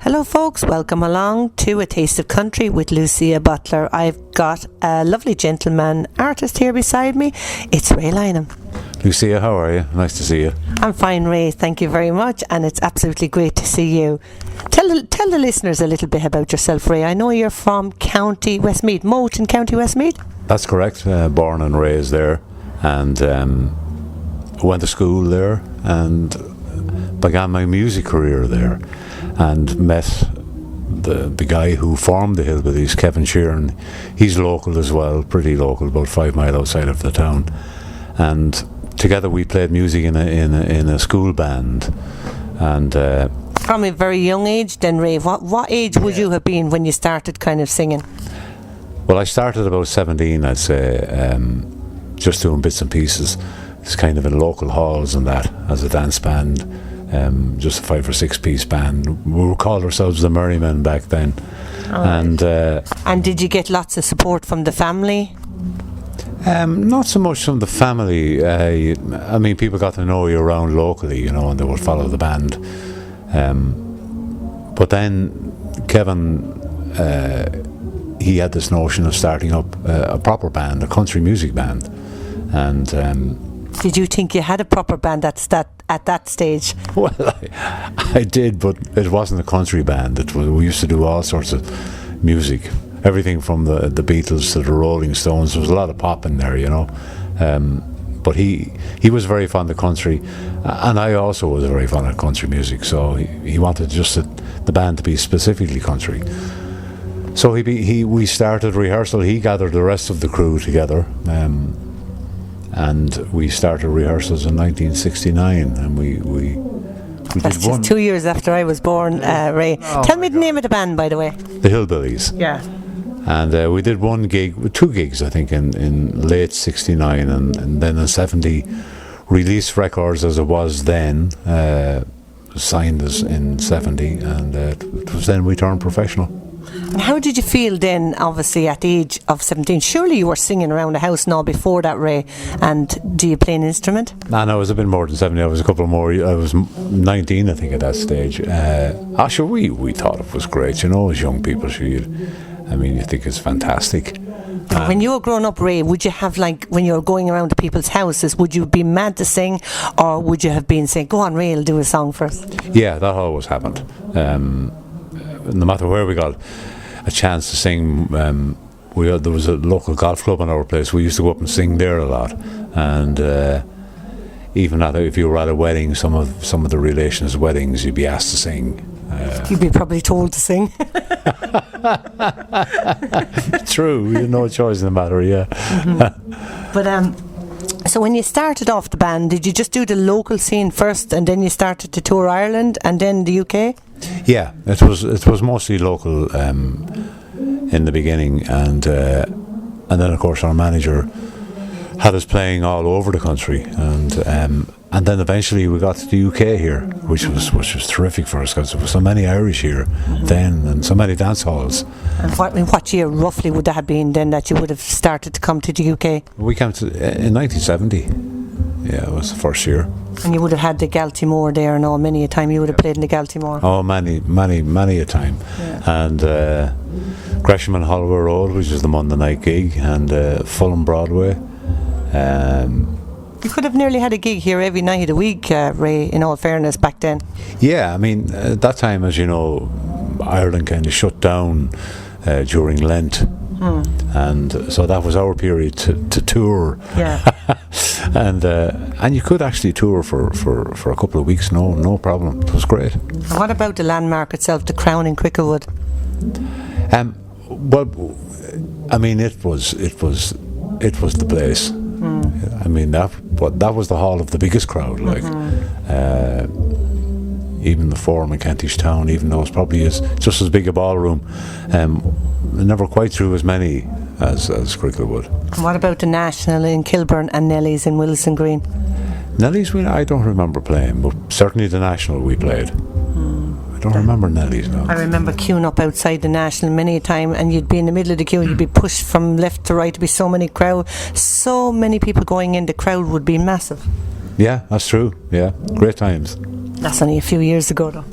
Hello folks, welcome along to A Taste of Country with Lucia Butler. I've got a lovely gentleman artist here beside me. It's Ray Lynam. Lucia, how are you? Nice to see you. I'm fine, Ray, thank you very much, and it's absolutely great to see you. Tell the listeners a little bit about yourself, Ray. I know you're from County Westmeath, Moat in County Westmeath. That's correct, born and raised there, and went to school there and began my music career there, and met the guy who formed the Hillbillies, Kevin Sheeran. He's local as well, pretty local, about 5 miles outside of the town, and together we played music in a school band. And from a very young age then, Ray, what age would you have been when you started kind of singing? Well, I started about 17, I'd say, just doing bits and pieces. It's kind of in local halls and that, as a dance band, just a 5 or 6 piece band. We called ourselves the Merrymen back then. And did you get lots of support from the family? Not so much from the family. I mean, people got to know you around locally, you know, and they would follow the band. But then Kevin, he had this notion of starting up a proper band, a country music band. And did you think you had a proper band at that stage? Well, I did, but it wasn't a country band. We used to do all sorts of music, everything from the Beatles to the Rolling Stones. There was a lot of pop in there, you know. But he was very fond of country, and I also was very fond of country music. So he wanted just the band to be specifically country. So we started rehearsal. He gathered the rest of the crew together. And we started rehearsals in 1969, and we That's did one. Just 2 years after I was born, Ray. Tell me the name of the band, by the way. The Hillbillies. Yeah. And we did 2 gigs, I think, in late 69, and then in 70, released records as it was then, signed us in 70, and it was then we turned professional. And how did you feel then, obviously, at the age of 17? Surely you were singing around the house now before that, Ray. And do you play an instrument? No, I was a bit more than 70. I was a couple more. I was 19, I think, at that stage. Sure, we thought it was great, you know, as young people. You think it's fantastic. When you were growing up, Ray, would you have, like, when you were going around to people's houses, would you be mad to sing, or would you have been saying, go on, Ray, I'll do a song first? Yeah, that always happened. No matter where we got a chance to sing, there was a local golf club in our place. We used to go up and sing there a lot, and even if you were at a wedding, some of the relations' weddings, you'd be asked to sing. You'd be probably told to sing. True, you had no choice in the matter, yeah. Mm-hmm. But so when you started off the band, did you just do the local scene first, and then you started to tour Ireland and then the UK? Yeah, it was mostly local in the beginning, and then of course our manager had us playing all over the country, and then eventually we got to the UK here, which was terrific for us, because there were so many Irish here then, and so many dance halls. And what year roughly would that have been then that you would have started to come to the UK? We came in 1970. Yeah, it was the first year. And you would have had the Galtymore there and all, many a time you would have played in the Galtymore. Oh, many a time. Yeah. And Gresham and Holloway Road, which is the Monday night gig, and Fulham Broadway. You could have nearly had a gig here every night of the week, Ray, in all fairness, back then. Yeah, I mean, at that time, as you know, Ireland kind of shut down during Lent. And so that was our period to tour. Yeah. and you could actually tour for a couple of weeks, no problem. It was great. And what about the landmark itself, the Crown in Cricklewood? Well, I mean, it was the place. I mean, that was the hall of the biggest crowd, like. Even the Forum in Kentish Town, even though it's probably just as big a ballroom, never quite threw as many as Cricklewood. And what about the National in Kilburn and Nelly's in Wilson Green? Nelly's, I don't remember playing, but certainly the National we played. I don't remember Nelly's now. I remember queuing up outside the National many a time, and you'd be in the middle of the queue, you'd be pushed from left to right, there'd be so many people going in, the crowd would be massive. Yeah, that's true. Yeah, great times. That's only a few years ago, though.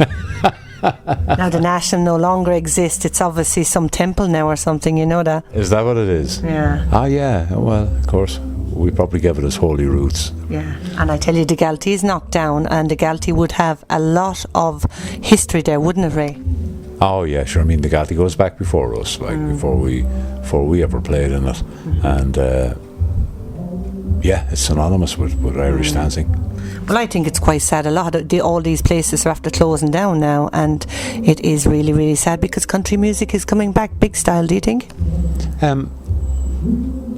Now the National no longer exists. It's obviously some temple now or something, you know that? Is that what it is? Yeah. Ah, yeah. Well, of course. We probably gave it its holy roots. Yeah. And I tell you, the Galtee is knocked down, and the Galtee would have a lot of history there, wouldn't it, Ray? Oh yeah, sure. I mean, the Galtee goes back before us, like before we ever played in it, and yeah, it's synonymous with Irish dancing. Well, I think it's quite sad. A lot of all these places are after closing down now, and it is really, really sad because country music is coming back big style. Do you think?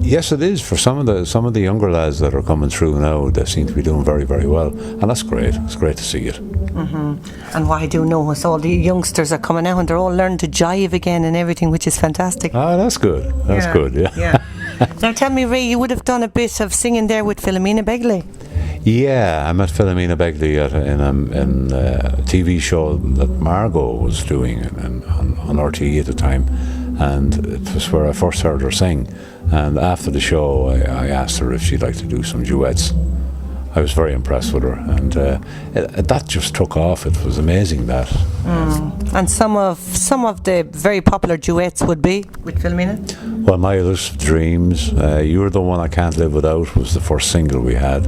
Yes, it is for some of the younger lads that are coming through now. They seem to be doing very, very well, and that's great. It's great to see it. And what I do know is all the youngsters are coming out and they're all learning to jive again and everything, which is fantastic. Ah, that's good. That's good. Yeah. Now tell me, Ray, you would have done a bit of singing there with Philomena Begley. Yeah, I met Philomena Begley in a TV show that Margot was doing on RTE at the time, and it was where I first heard her sing. And after the show, I asked her if she'd like to do some duets. I was very impressed with her, and that just took off. It was amazing that. And some of the very popular duets would be with Philomena. Well, My Illusive Dreams, You're the One I Can't Live Without was the first single we had.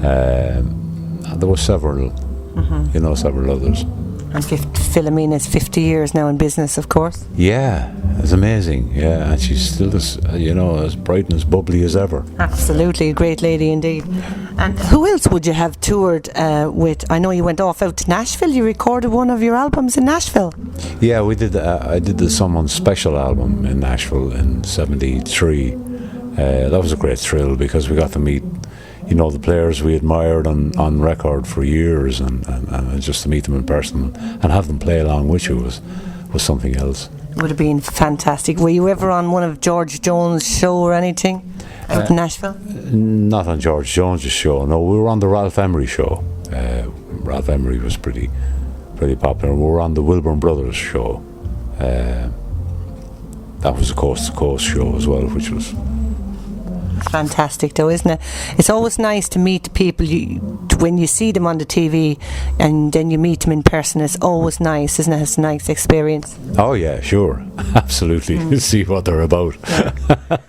And there were several, several others. And Philomena's 50 years now in business, of course. Yeah, it's amazing. Yeah, and she's still as bright and as bubbly as ever. Absolutely, a great lady indeed. And who else would you have toured with? I know you went out to Nashville. You recorded one of your albums in Nashville. Yeah, we did. I did the Someone Special album in Nashville in '73. That was a great thrill because we got to meet, the players we admired on record for years, and just to meet them in person and have them play along with you was something else. Would have been fantastic. Were you ever on one of George Jones' show or anything out in Nashville? Not on George Jones' show. No, we were on the Ralph Emery show. Ralph Emery was pretty popular. We were on the Wilburn Brothers show. That was a coast-to-coast show as well, which was fantastic though, isn't it? It's always nice to meet the people when you see them on the TV and then you meet them in person. It's always nice, isn't it? It's a nice experience. Oh yeah, sure. Absolutely. See what they're about. Yeah.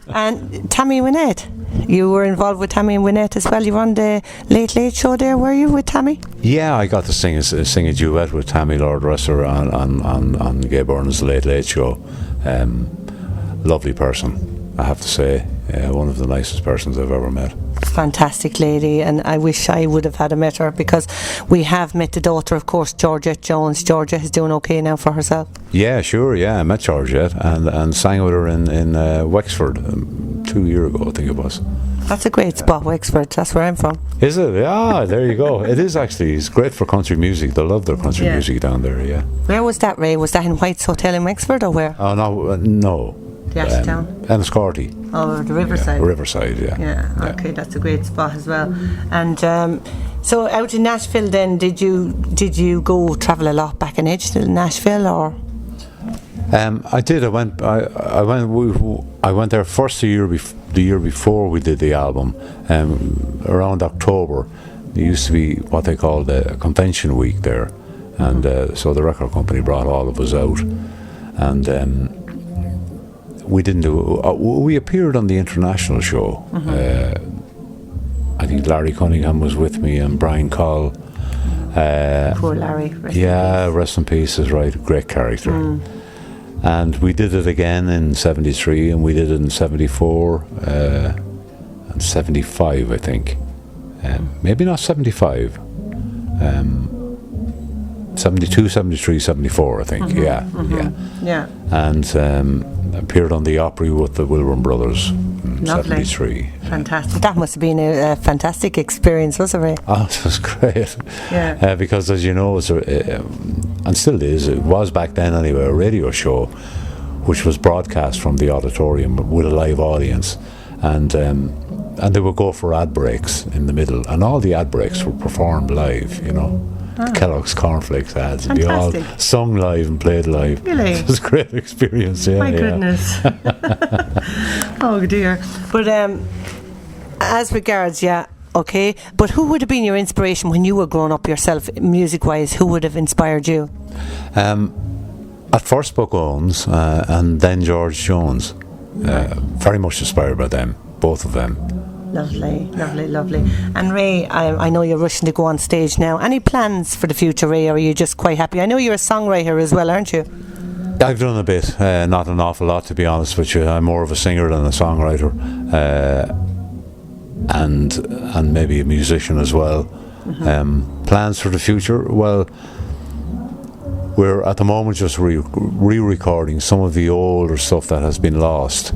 And Tammy Wynette, you were involved with Tammy and Wynette as well. You were on the Late Late Show there, were you, with Tammy? Yeah, I got to sing a duet with Tammy, Lord rest her, on Gay Byrne's Late Late Show. Lovely person, I have to say. One of the nicest persons I've ever met. Fantastic lady, and I wish I would have had met her because we have met the daughter, of course, Georgette Jones. Georgette is doing okay now for herself. Yeah, sure. Yeah, I met Georgette and sang with her in Wexford 2 years ago, I think it was. That's a great spot, Wexford. That's where I'm from. Is it? Yeah, there you go. It is actually. It's great for country music. They love their country music down there. Yeah. Where was that, Ray? Was that in White's Hotel in Wexford or where? Oh no. The Ashtown? Enniscorthy. Oh, the Riverside. Yeah, Riverside, yeah. Yeah, okay, that's a great spot as well. And so out in Nashville then, did you go travel a lot back in Edge to Nashville or? I did. I went there first the year before we did the album. Around October, there used to be what they called a convention week there, and so the record company brought all of us out, and we didn't do. We appeared on the international show. I think Larry Cunningham was with me and Brian Call. Poor Larry. Rest in peace. Is right. Great character. And we did it again in '73, and we did it in '74 and '75, I think. Maybe not '75. 72, 73, 74, I think. Yeah. And appeared on the Opry with the Wilburn Brothers in '73. Fantastic. That must have been a fantastic experience, wasn't it? Oh, it was great. Yeah. Because as you know, it's and still is, it was back then anyway, a radio show which was broadcast from the auditorium with a live audience, and they would go for ad breaks in the middle, and all the ad breaks were performed live, Kellogg's cornflakes ads. They all sung live and played live. Really? It was a great experience. Yeah, my goodness. Oh dear. But as regards, okay? But who would have been your inspiration when you were growing up yourself, music-wise? Who would have inspired you? At first, Buck Owens, and then George Jones. Very much inspired by them, both of them. Lovely, lovely, lovely. And Ray, I know you're rushing to go on stage now. Any plans for the future, Ray, or are you just quite happy? I know you're a songwriter as well, aren't you? I've done a bit, not an awful lot, to be honest with you. I'm more of a singer than a songwriter, and maybe a musician as well. Plans for the future? Well, we're at the moment just re-recording some of the older stuff that has been lost.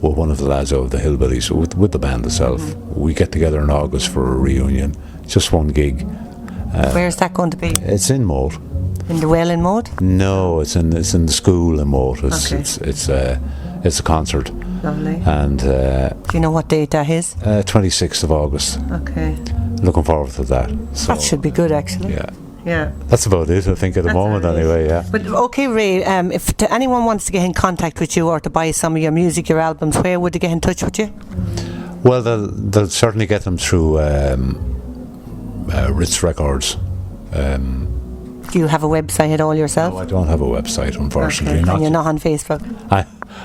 With one of the lads out of the Hillbillies, with the band itself. We get together in August for a reunion, just one gig. Where's that going to be? It's in Moat. In the well in Moat? No, it's in the school in Moat. Okay. It's a concert. Lovely. And do you know what date that is? 26th of August. Okay. Looking forward to that. So, that should be good, actually. Yeah. Yeah. That's about it, I think, at the moment, anyway, yeah. But okay, Ray, if anyone wants to get in contact with you or to buy some of your music, your albums, where would they get in touch with you? Well, they'll certainly get them through Ritz Records. Do you have a website at all yourself? No, I don't have a website, unfortunately. Okay. And you're not on Facebook?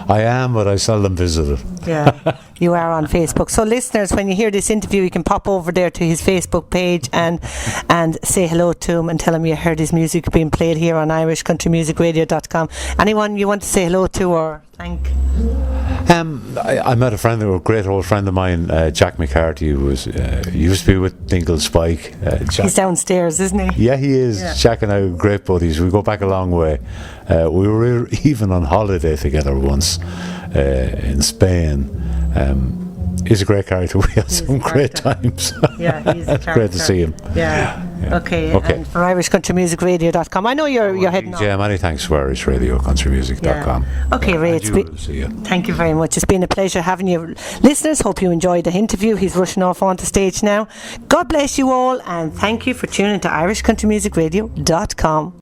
I am, but I seldom visit it. Yeah, you are on Facebook. So listeners, when you hear this interview, you can pop over there to his Facebook page and say hello to him and tell him you heard his music being played here on irishcountrymusicradio.com. Anyone you want to say hello to or thank? I met a great old friend of mine, Jack McCarthy, who used to be with Dingle Spike. He's downstairs, isn't he? Yeah, he is. Yeah. Jack and I are great buddies. We go back a long way. We were even on holiday together once in Spain. He's a great character. We had some great times. Yeah, he's a character. Great to see him. Yeah. Okay. And for irishcountrymusicradio.com. I know you're heading on. Yeah, many thanks for irishcountrymusicradio.com. Yeah. Okay, Ray. Thank you very much. It's been a pleasure having you. Listeners, hope you enjoyed the interview. He's rushing off onto stage now. God bless you all, and thank you for tuning to irishcountrymusicradio.com.